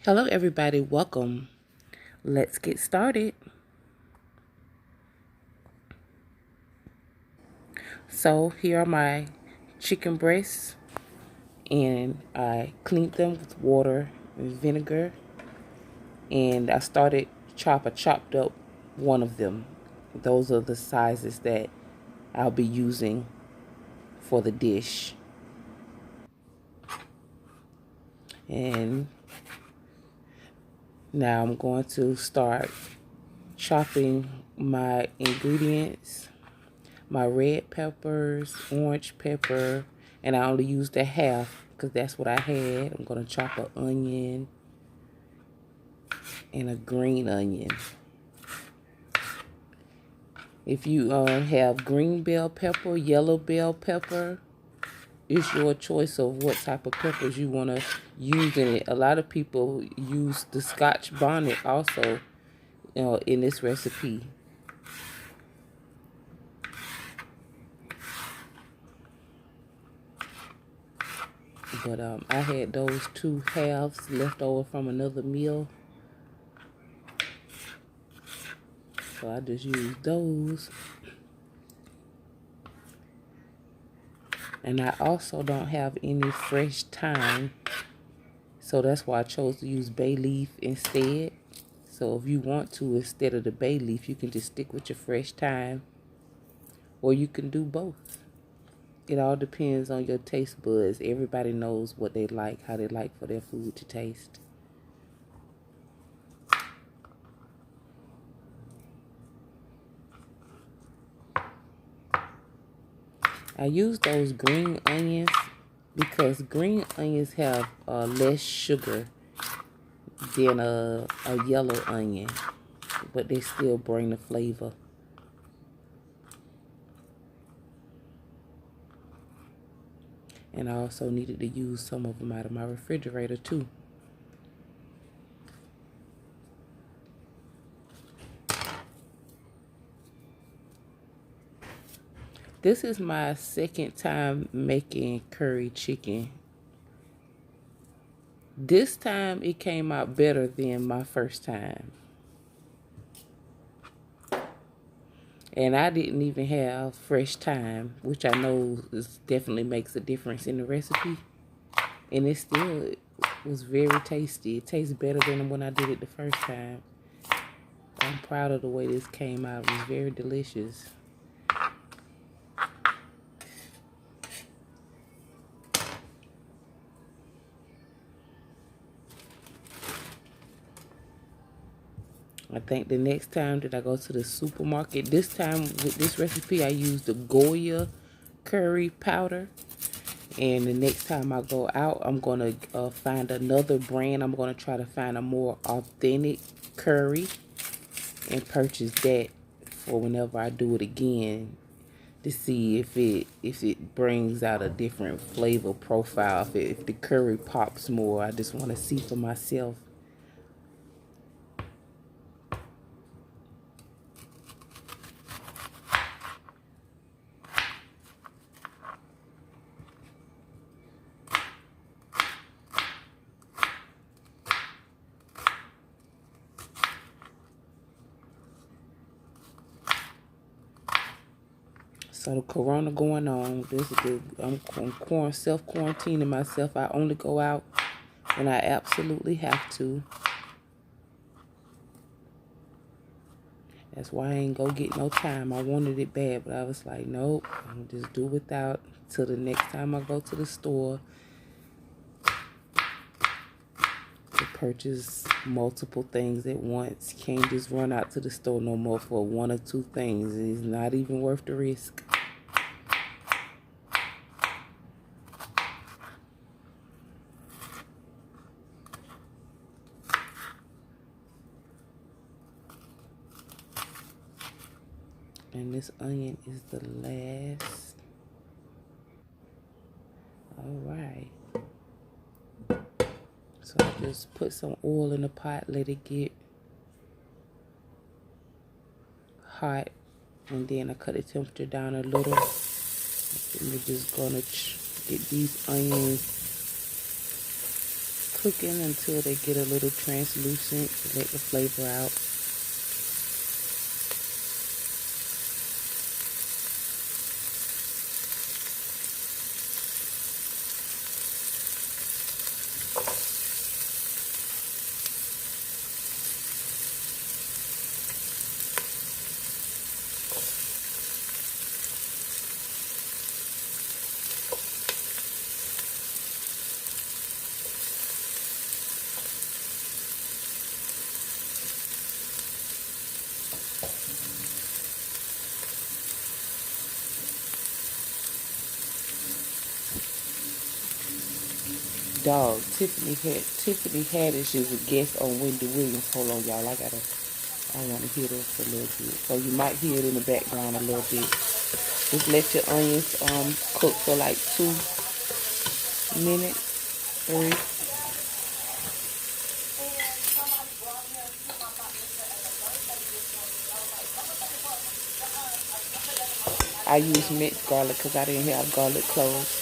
Hello, everybody. Welcome. Let's get started. So, here are my chicken breasts, and I cleaned them with water and vinegar. And I chopped up one of them. Those are the sizes that I'll be using for the dish. And now I'm going to start chopping my ingredients. My red peppers, orange pepper, and I only used a half because that's what I had. I'm going to chop an onion and a green onion. If you have green bell pepper, yellow bell pepper, it's your choice of what type of peppers you want to use in it. A lot of people use the Scotch bonnet also in this recipe. But I had those two halves left over from another meal. So I just used those. And I also don't have any fresh thyme. So that's why I chose to use bay leaf instead. So if you want to, instead of the bay leaf, you can just stick with your fresh thyme. Or you can do both. It all depends on your taste buds. Everybody knows what they like, how they like for their food to taste. I use those green onions because green onions have less sugar than a yellow onion, but they still bring the flavor. And I also needed to use some of them out of my refrigerator too. This is my second time making curry chicken. This time it came out better than my first time. And I didn't even have fresh thyme, which I know definitely makes a difference in the recipe. And it still was very tasty. It tastes better than when I did it the first time. I'm proud of the way this came out. It was very delicious. I think the next time that I go to the supermarket, this time with this recipe, I used the Goya curry powder. And the next time I go out, I'm going to find another brand. I'm going to try to find a more authentic curry and purchase that for whenever I do it again to see if it brings out a different flavor profile, if the curry pops more. I just want to see for myself. So the corona going on. I'm self-quarantining myself. I only go out when I absolutely have to. That's why I ain't go get no time. I wanted it bad, but I was like, nope, I'm just do without till the next time I go to the store to purchase multiple things at once. Can't just run out to the store no more for one or two things. It's not even worth the risk. And this onion is the last. All right. So I just put some oil in the pot, let it get hot, and then I cut the temperature down a little. And we're just gonna get these onions cooking until they get a little translucent to let the flavor out. Dog, Tiffany Haddish is a guest on Wendy Williams. Hold on, y'all. I want to hear this a little bit. So you might hear it in the background a little bit. Just let your onions cook for like 2 minutes, 3. I use minced garlic because I didn't have garlic cloves.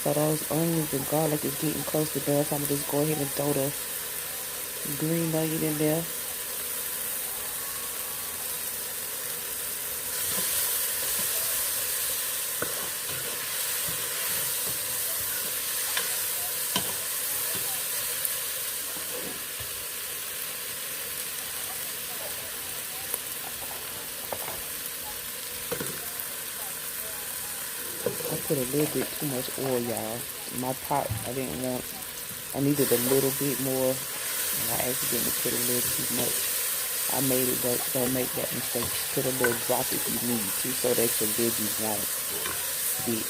So those onions and garlic is getting close to done. So I'm going to just go ahead and throw the green onion in there. I put a little bit too much oil, y'all. My pot, I needed a little bit more, and I accidentally put a little too much. I made it, don't make that mistake. Just put a little drop if you need to, so that your veggies won't stick.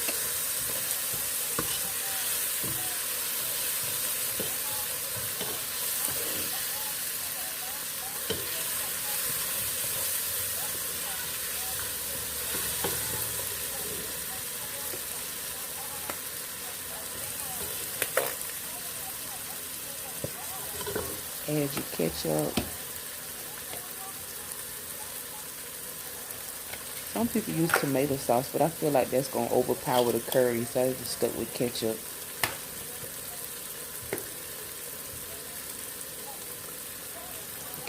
Add your ketchup. Some people use tomato sauce, but I feel like that's going to overpower the curry, so I just stuck with ketchup.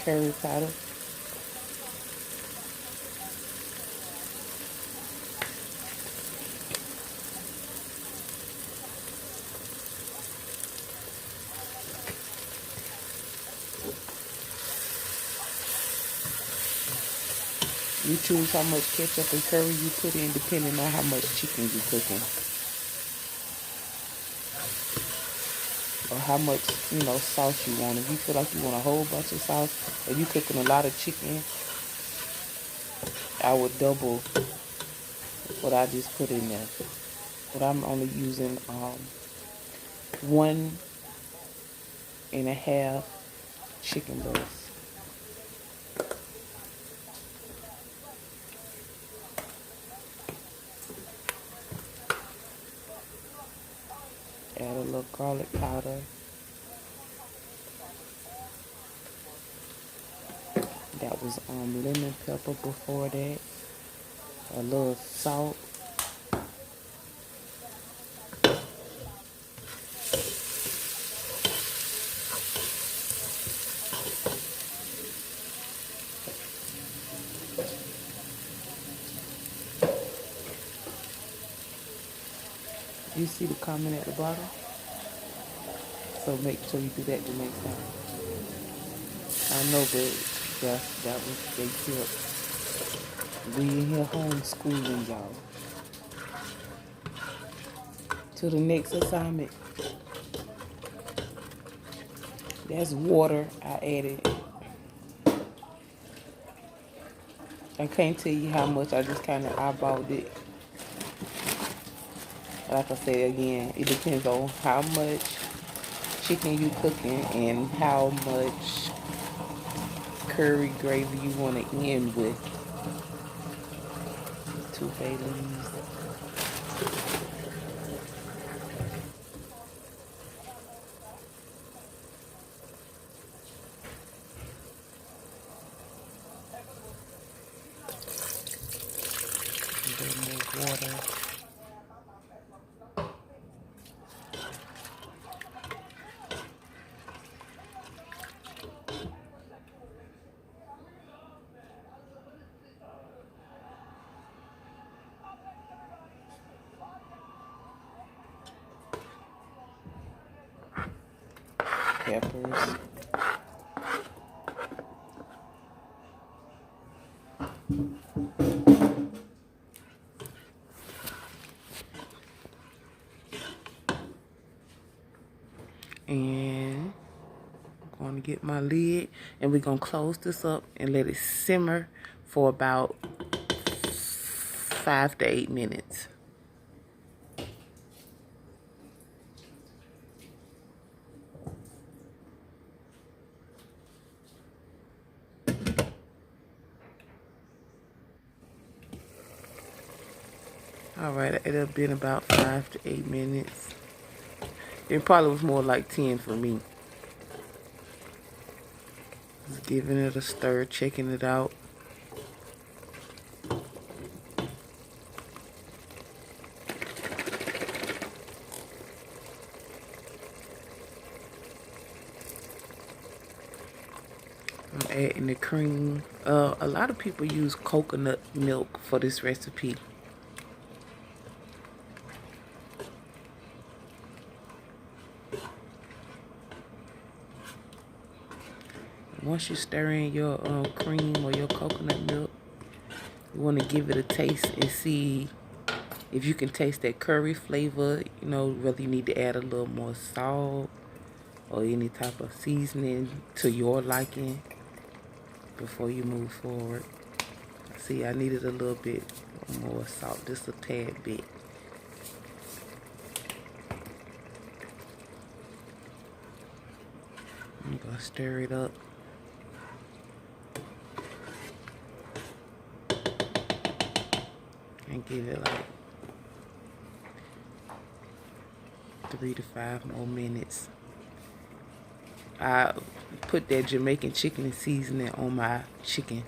Curry powder. You choose how much ketchup and curry you put in depending on how much chicken you're cooking. Or how much, sauce you want. If you feel like you want a whole bunch of sauce, or you cooking a lot of chicken, I would double what I just put in there. But I'm only using 1.5 chicken breasts. Add a little garlic powder. That was lemon pepper before that. A little salt. You see the comment at the bottom? So make sure you do that the next time. I know, but That was they tip. We in here homeschooling y'all. To the next assignment. That's water I added. I can't tell you how much. I just kind of eyeballed it. Like I said again, it depends on how much chicken you cooking and how much curry gravy you want to end with. 2 bay leaves. A little more water. Peppers. And I'm going to get my lid and we're going to close this up and let it simmer for about 5 to 8 minutes. All right, it'll been about 5 to 8 minutes. It probably was more like 10 for me. Just giving it a stir, checking it out. I'm adding the cream. A lot of people use coconut milk for this recipe. Once you stir in your cream or your coconut milk, you want to give it a taste and see if you can taste that curry flavor. You know, whether you need to add a little more salt or any type of seasoning to your liking before you move forward. See, I needed a little bit more salt, just a tad bit. I'm gonna stir it up. And give it like 3 to 5 more minutes. I put that Jamaican chicken seasoning on my chicken.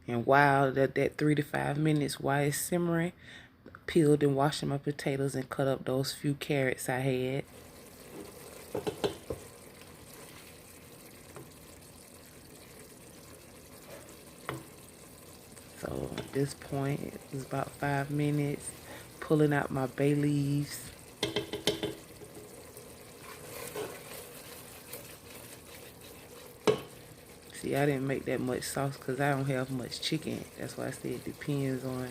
And while that 3 to 5 minutes, while it's simmering, peeled and washing my potatoes and cut up those few carrots I had. So at this point, it was about 5 minutes. Pulling out my bay leaves. See, I didn't make that much sauce because I don't have much chicken. That's why I said it depends on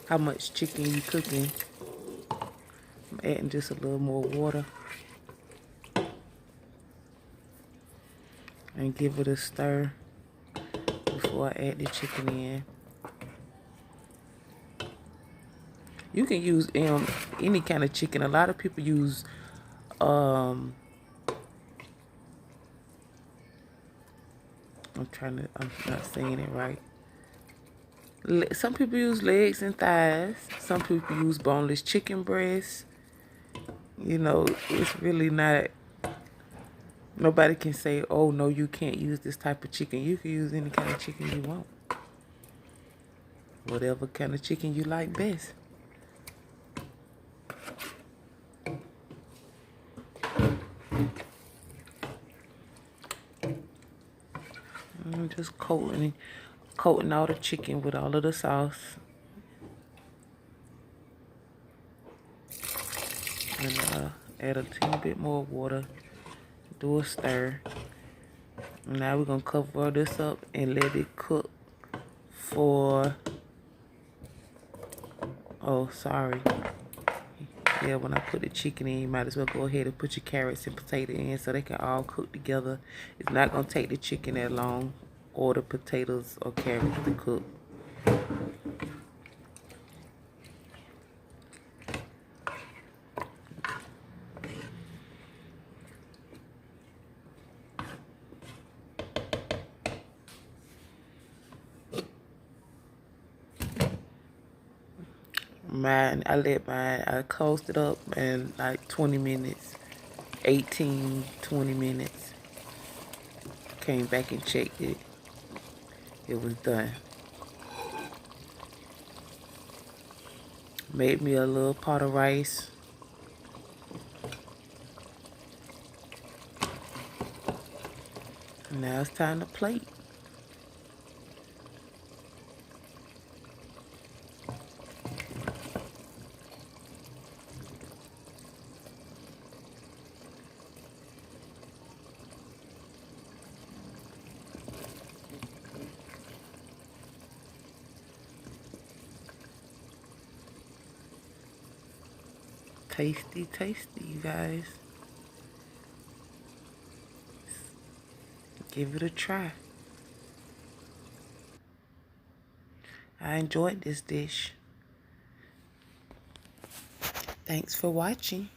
how much chicken you cooking. I'm adding just a little more water. And give it a stir before I add the chicken in. You can use any kind of chicken. A lot of people use I'm not saying it right. Some people use legs and thighs. Some people use boneless chicken breasts. You know, it's really not, nobody can say, oh no, you can't use this type of chicken. You can use any kind of chicken you want. Whatever kind of chicken you like best. I'm just coating all the chicken with all of the sauce. And Add a teeny bit more water. Do a stir. Now we're gonna cover this up and let it cook for, oh, sorry. Yeah, when I put the chicken in, you might as well go ahead and put your carrots and potato in so they can all cook together. It's not gonna take the chicken that long or the potatoes or carrots to cook. I closed it up in like 20 minutes, 18, 20 minutes. Came back and checked it. It was done. Made me a little pot of rice. Now it's time to plate. Tasty, tasty, you guys. Give it a try. I enjoyed this dish. Thanks for watching.